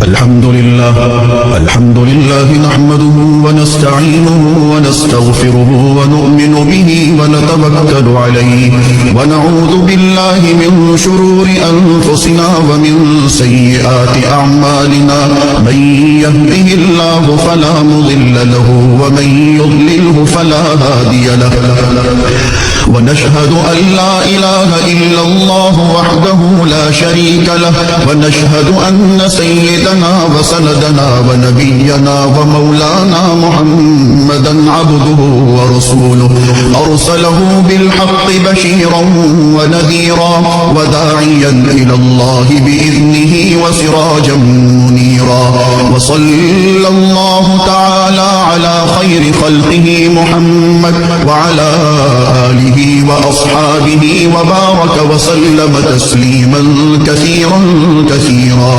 अल्हम्दुलिल्लाह नहमदुहु व नस्तईनुहु व नस्तगफिरुहु व नु'मिनु बिही व नतवक्कलु अलैहि व नऊज़ु बिल्लाहि मिन शुरूरि अनफुसिना व मिन सय्यिआति अअमालिना मन यहदिहिल्लाहु फला मुदिल्ल लहु व मन युद्लिलहु फला हादिय लहु व नशहदु अन ला इलाहा इल्लल्लाहु वहदहु ला शरीका लहु व नशहदु अन्न सय्यदना व सनदना व नबियना व मौलाना मुहम्मदन अब्दुहु व रसूलुहु अरसलहु बिलहक्कि बशीरन व नज़ीरा व दाइयन इलल्लाहि बिइज़्निहि व सिराजन मुनीरा व सल्लल्लाहु तआला अला खैरि खल्क़िहि मुहम्मद व अला आलिहि व अस्हाबिहि व बारक व सल्लम तस्लीमन कसीरन कसीरा।